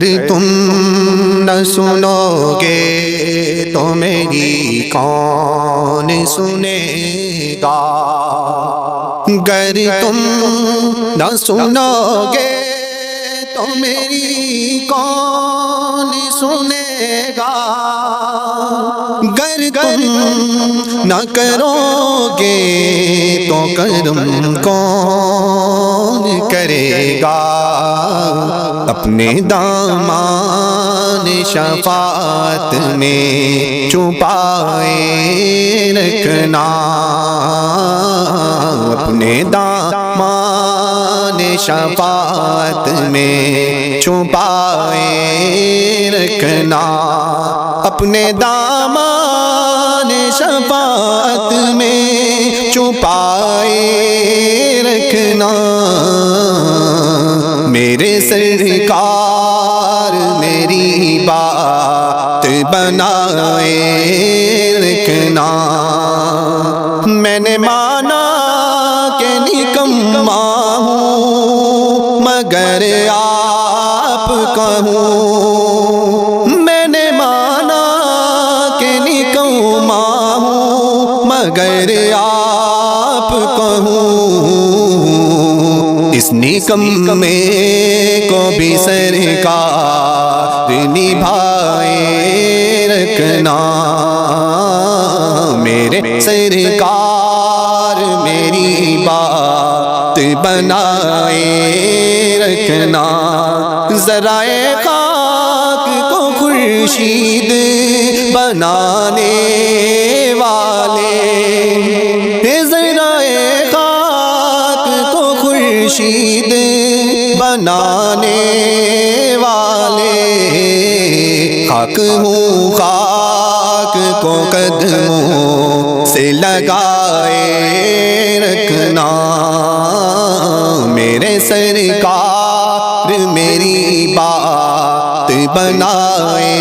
تم نہ سنو گے تو میری کون سنے گا؟ گر تم نہ سنو گے تو میری کون سنے گا؟ گر تم نہ کرو گے تو کرم کون کرے گا؟ اپنے دامان شفاعت میں چھپائے رکھنا، اپنے دامان شفاعت میں چھپائے رکھنا، اپنے دامان شفاعت میں چھپائے رکھنا۔ میرے سرکار میری بات بنائے رکھنا۔ میں نے مانا کہ نکما ہوں مگر آپ کا ہوں، میں نے مانا کہ نکما ہوں مگر آپ کا ہوں۔ اس نکمے کو بھی سرکار نبھائے رکھنا۔ میرے سرکار میری بات بنائے رکھنا۔ ذرائع خاک کو خورشید بنانے والے، ذرائع خاک کو خورشید بنانے والے، خاک ہوں خاک کو قدموں سے لگائے رکھنا۔ میرے سرکار میری بات بنائے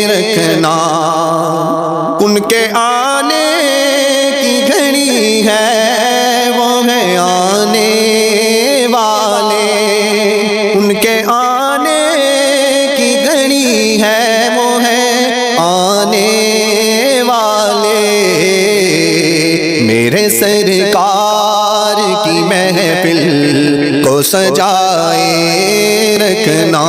رکھنا۔ ان کے آنے کی گھڑی ہے وہ ہے آنے والے، ان کے آنے کی گھڑی ہے وہ ہے آنے والے۔ میرے سرکار کی محفل کو سجائے رکھنا۔